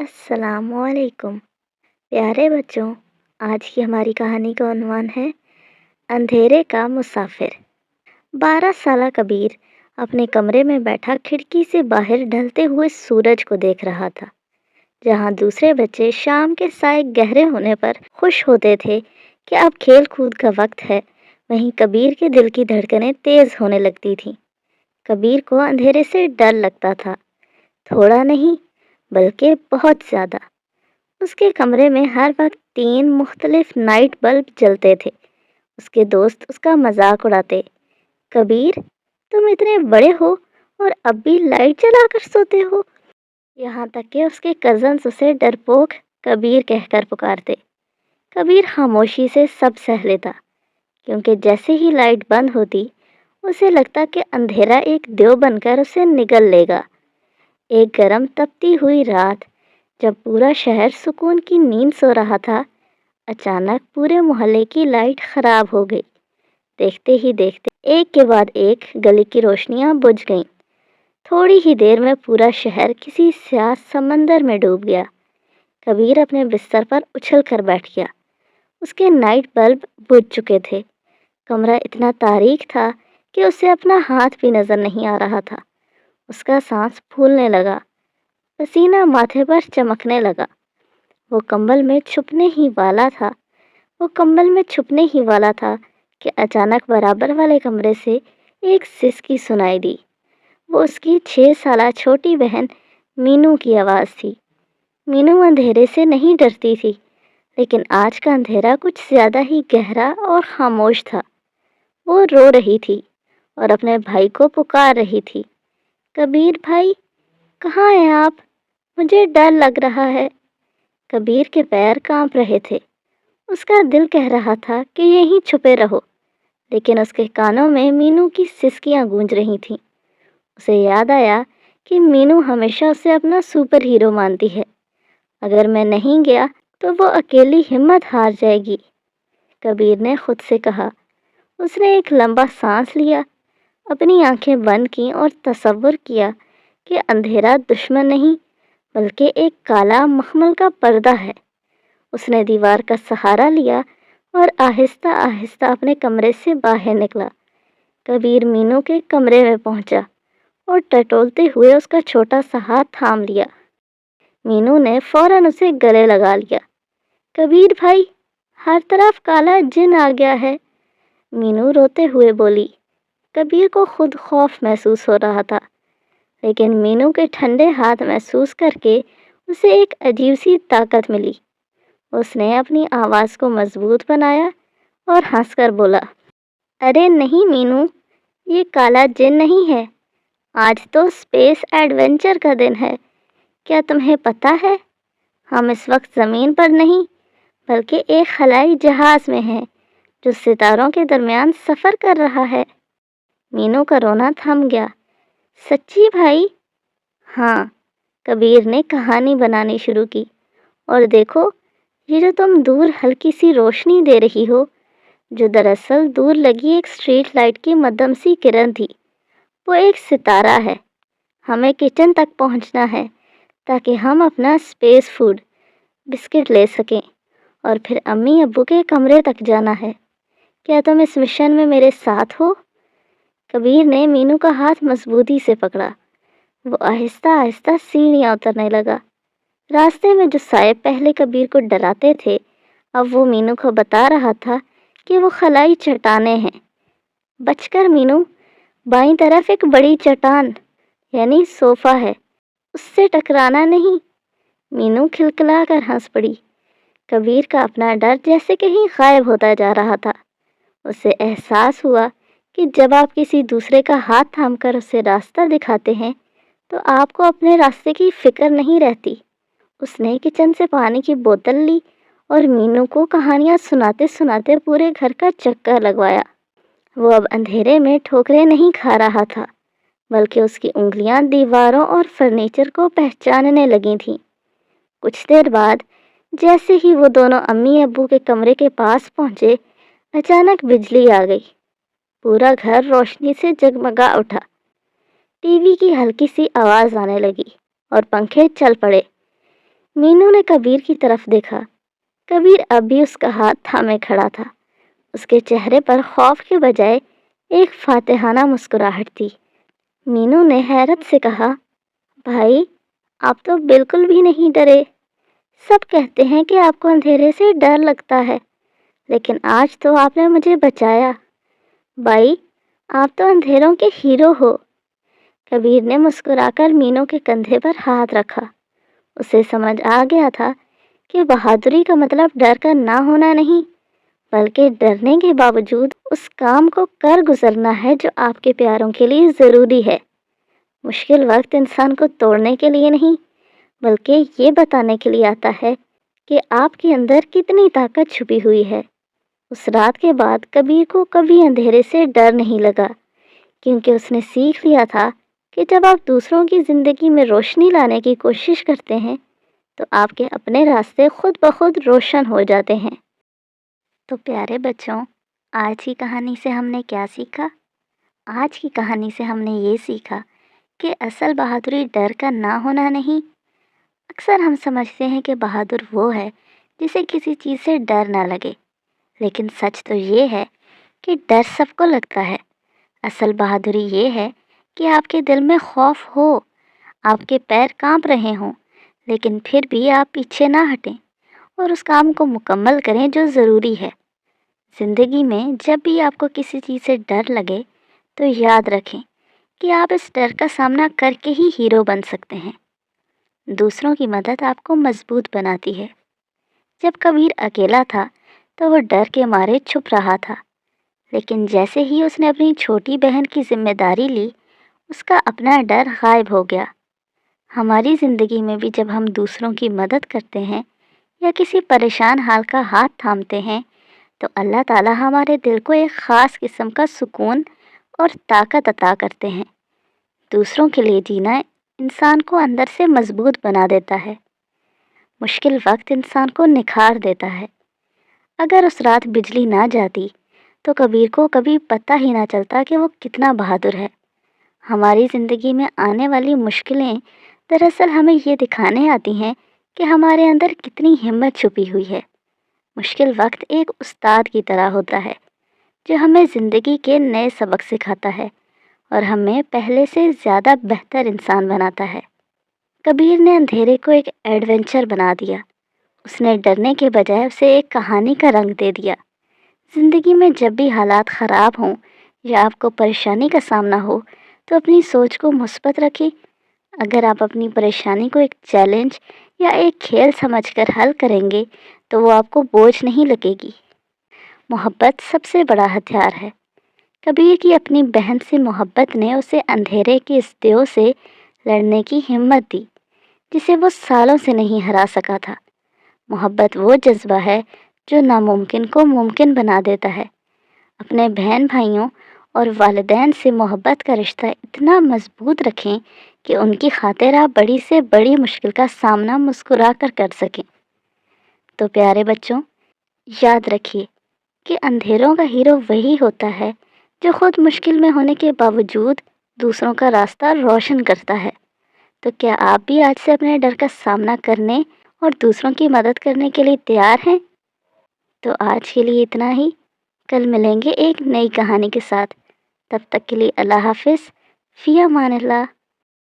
السلام علیکم پیارے بچوں، آج کی ہماری کہانی کا عنوان ہے اندھیرے کا مسافر۔ 12 سالہ کبیر اپنے کمرے میں بیٹھا کھڑکی سے باہر ڈھلتے ہوئے سورج کو دیکھ رہا تھا۔ جہاں دوسرے بچے شام کے سائے گہرے ہونے پر خوش ہوتے تھے کہ اب کھیل کود کا وقت ہے، وہیں کبیر کے دل کی دھڑکنیں تیز ہونے لگتی تھیں۔ کبیر کو اندھیرے سے ڈر لگتا تھا، تھوڑا نہیں بلکہ بہت زیادہ۔ اس کے کمرے میں ہر وقت 3 مختلف نائٹ بلب جلتے تھے۔ اس کے دوست اس کا مذاق اڑاتے، کبیر تم اتنے بڑے ہو اور اب بھی لائٹ جلا کر سوتے ہو۔ یہاں تک کہ اس کے کزنز اسے ڈرپوک کبیر کہہ کر پکارتے۔ کبیر خاموشی سے سب سہ لیتا، کیونکہ جیسے ہی لائٹ بند ہوتی اسے لگتا کہ اندھیرا ایک دیو بن کر اسے نگل لے گا۔ ایک گرم تپتی ہوئی رات، جب پورا شہر سکون کی نیند سو رہا تھا، اچانک پورے محلے کی لائٹ خراب ہو گئی۔ دیکھتے ہی دیکھتے ایک کے بعد ایک گلی کی روشنیاں بجھ گئیں۔ تھوڑی ہی دیر میں پورا شہر کسی سیاہ سمندر میں ڈوب گیا۔ کبیر اپنے بستر پر اچھل کر بیٹھ گیا۔ اس کے نائٹ بلب بجھ چکے تھے۔ کمرہ اتنا تاریک تھا کہ اسے اپنا ہاتھ بھی نظر نہیں آ رہا تھا۔ اس کا سانس پھولنے لگا، پسینہ ماتھے پر چمکنے لگا۔ وہ کمبل میں چھپنے ہی والا تھا کہ اچانک برابر والے کمرے سے ایک سسکی سنائی دی۔ وہ اس کی 6 سالہ چھوٹی بہن مینو کی آواز تھی۔ مینو اندھیرے سے نہیں ڈرتی تھی، لیکن آج کا اندھیرا کچھ زیادہ ہی گہرا اور خاموش تھا۔ وہ رو رہی تھی اور اپنے بھائی کو پکار رہی تھی، کبیر بھائی کہاں ہیں آپ؟ مجھے ڈر لگ رہا ہے۔ کبیر کے پیر کانپ رہے تھے۔ اس کا دل کہہ رہا تھا کہ یہیں چھپے رہو، لیکن اس کے کانوں میں مینو کی سسکیاں گونج رہی تھیں۔ اسے یاد آیا کہ مینو ہمیشہ اسے اپنا سپر ہیرو مانتی ہے۔ اگر میں نہیں گیا تو وہ اکیلی ہمت ہار جائے گی، کبیر نے خود سے کہا۔ اس نے ایک لمبا سانس لیا، اپنی آنکھیں بند کیں اور تصور کیا کہ اندھیرا دشمن نہیں بلکہ ایک کالا مخمل کا پردہ ہے۔ اس نے دیوار کا سہارا لیا اور آہستہ آہستہ اپنے کمرے سے باہر نکلا۔ کبیر مینو کے کمرے میں پہنچا اور ٹٹولتے ہوئے اس کا چھوٹا سا ہاتھ تھام لیا۔ مینو نے فوراً اسے گلے لگا لیا۔ کبیر بھائی، ہر طرف کالا جن آ گیا ہے، مینو روتے ہوئے بولی۔ کبیر کو خود خوف محسوس ہو رہا تھا، لیکن مینو کے ٹھنڈے ہاتھ محسوس کر کے اسے ایک عجیب سی طاقت ملی۔ اس نے اپنی آواز کو مضبوط بنایا اور ہنس کر بولا، ارے نہیں مینو، یہ کالا جن نہیں ہے، آج تو اسپیس ایڈونچر کا دن ہے۔ کیا تمہیں پتہ ہے، ہم اس وقت زمین پر نہیں بلکہ ایک خلائی جہاز میں ہیں جو ستاروں کے درمیان سفر کر رہا ہے۔ مینو کا رونا تھم گیا۔ سچی بھائی؟ ہاں، کبیر نے کہانی بنانی شروع کی۔ اور دیکھو، یہ جو تم دور ہلکی سی روشنی دے رہی ہو، جو دراصل دور لگی ایک اسٹریٹ لائٹ کی مدھم سی کرن تھی، وہ ایک ستارہ ہے۔ ہمیں کچن تک پہنچنا ہے تاکہ ہم اپنا اسپیس فوڈ بسکٹ لے سکیں، اور پھر امی ابو کے کمرے تک جانا ہے۔ کیا تم اس مشن میں میرے ساتھ ہو؟ کبیر نے مینو کا ہاتھ مضبوطی سے پکڑا۔ وہ آہستہ آہستہ سیڑھیاں اترنے لگا۔ راستے میں جو سائے پہلے کبیر کو ڈراتے تھے، اب وہ مینو کو بتا رہا تھا کہ وہ خلائی چٹانیں ہیں۔ بچ کر مینو، بائیں طرف ایک بڑی چٹان یعنی صوفہ ہے، اس سے ٹکرانا نہیں۔ مینو کھلکھلا کر ہنس پڑی۔ کبیر کا اپنا ڈر جیسے کہیں غائب ہوتا جا رہا تھا۔ اسے احساس ہوا کہ جب آپ کسی دوسرے کا ہاتھ تھام کر اسے راستہ دکھاتے ہیں تو آپ کو اپنے راستے کی فکر نہیں رہتی۔ اس نے کچن سے پانی کی بوتل لی اور مینو کو کہانیاں سناتے سناتے پورے گھر کا چکر لگوایا۔ وہ اب اندھیرے میں ٹھوکریں نہیں کھا رہا تھا، بلکہ اس کی انگلیاں دیواروں اور فرنیچر کو پہچاننے لگی تھیں۔ کچھ دیر بعد جیسے ہی وہ دونوں امی ابو کے کمرے کے پاس پہنچے، اچانک بجلی آ گئی۔ پورا گھر روشنی سے جگمگا اٹھا۔ ٹی وی کی ہلکی سی آواز آنے لگی اور پنکھے چل پڑے۔ مینو نے کبیر کی طرف دیکھا۔ کبیر اب بھی اس کا ہاتھ تھامے کھڑا تھا۔ اس کے چہرے پر خوف کے بجائے ایک فاتحانہ مسکراہٹ تھی۔ مینو نے حیرت سے کہا، بھائی، آپ تو بالکل بھی نہیں ڈرے۔ سب کہتے ہیں کہ آپ کو اندھیرے سے ڈر لگتا ہے، لیکن آج تو آپ نے مجھے بچایا۔ بھائی، آپ تو اندھیروں کے ہیرو ہو۔ کبیر نے مسکرا کر مینو کے کندھے پر ہاتھ رکھا۔ اسے سمجھ آ گیا تھا کہ بہادری کا مطلب ڈر کر نہ ہونا نہیں، بلکہ ڈرنے کے باوجود اس کام کو کر گزرنا ہے جو آپ کے پیاروں کے لیے ضروری ہے۔ مشکل وقت انسان کو توڑنے کے لیے نہیں، بلکہ یہ بتانے کے لیے آتا ہے کہ آپ کے اندر کتنی طاقت چھپی ہوئی ہے۔ اس رات کے بعد کبیر کو کبھی اندھیرے سے ڈر نہیں لگا، کیونکہ اس نے سیکھ لیا تھا کہ جب آپ دوسروں کی زندگی میں روشنی لانے کی کوشش کرتے ہیں تو آپ کے اپنے راستے خود بخود روشن ہو جاتے ہیں۔ تو پیارے بچوں، آج کی کہانی سے ہم نے کیا سیکھا؟ آج کی کہانی سے ہم نے یہ سیکھا کہ اصل بہادری ڈر کا نہ ہونا نہیں۔ اکثر ہم سمجھتے ہیں کہ بہادر وہ ہے جسے کسی چیز سے ڈر نہ لگے، لیکن سچ تو یہ ہے کہ ڈر سب کو لگتا ہے۔ اصل بہادری یہ ہے کہ آپ کے دل میں خوف ہو، آپ کے پیر کانپ رہے ہوں، لیکن پھر بھی آپ پیچھے نہ ہٹیں اور اس کام کو مکمل کریں جو ضروری ہے۔ زندگی میں جب بھی آپ کو کسی چیز سے ڈر لگے تو یاد رکھیں کہ آپ اس ڈر کا سامنا کر کے ہی ہیرو بن سکتے ہیں۔ دوسروں کی مدد آپ کو مضبوط بناتی ہے۔ جب کبیر اکیلا تھا تو وہ ڈر کے مارے چھپ رہا تھا، لیکن جیسے ہی اس نے اپنی چھوٹی بہن کی ذمہ داری لی، اس کا اپنا ڈر غائب ہو گیا۔ ہماری زندگی میں بھی جب ہم دوسروں کی مدد کرتے ہیں یا کسی پریشان حال کا ہاتھ تھامتے ہیں تو اللہ تعالیٰ ہمارے دل کو ایک خاص قسم کا سکون اور طاقت عطا کرتے ہیں۔ دوسروں کے لیے جینا انسان کو اندر سے مضبوط بنا دیتا ہے۔ مشکل وقت انسان کو نکھار دیتا ہے۔ اگر اس رات بجلی نہ جاتی تو کبیر کو کبھی پتہ ہی نہ چلتا کہ وہ کتنا بہادر ہے۔ ہماری زندگی میں آنے والی مشکلیں دراصل ہمیں یہ دکھانے آتی ہیں کہ ہمارے اندر کتنی ہمت چھپی ہوئی ہے۔ مشکل وقت ایک استاد کی طرح ہوتا ہے جو ہمیں زندگی کے نئے سبق سکھاتا ہے اور ہمیں پہلے سے زیادہ بہتر انسان بناتا ہے۔ کبیر نے اندھیرے کو ایک ایڈونچر بنا دیا۔ اس نے ڈرنے کے بجائے اسے ایک کہانی کا رنگ دے دیا۔ زندگی میں جب بھی حالات خراب ہوں یا آپ کو پریشانی کا سامنا ہو تو اپنی سوچ کو مثبت رکھیں۔ اگر آپ اپنی پریشانی کو ایک چیلنج یا ایک کھیل سمجھ کر حل کریں گے تو وہ آپ کو بوجھ نہیں لگے گی۔ محبت سب سے بڑا ہتھیار ہے۔ کبیر کی اپنی بہن سے محبت نے اسے اندھیرے کے اس دیو سے لڑنے کی ہمت دی جسے وہ سالوں سے نہیں ہرا سکا تھا۔ محبت وہ جذبہ ہے جو ناممکن کو ممکن بنا دیتا ہے۔ اپنے بہن بھائیوں اور والدین سے محبت کا رشتہ اتنا مضبوط رکھیں کہ ان کی خاطر آپ بڑی سے بڑی مشکل کا سامنا مسکرا کر سکیں۔ تو پیارے بچوں، یاد رکھیے کہ اندھیروں کا ہیرو وہی ہوتا ہے جو خود مشکل میں ہونے کے باوجود دوسروں کا راستہ روشن کرتا ہے۔ تو کیا آپ بھی آج سے اپنے ڈر کا سامنا کرنے اور دوسروں کی مدد کرنے کے لیے تیار ہیں؟ تو آج کے لیے اتنا ہی۔ کل ملیں گے ایک نئی کہانی کے ساتھ۔ تب تک کے لیے اللہ حافظ، فی امان اللہ۔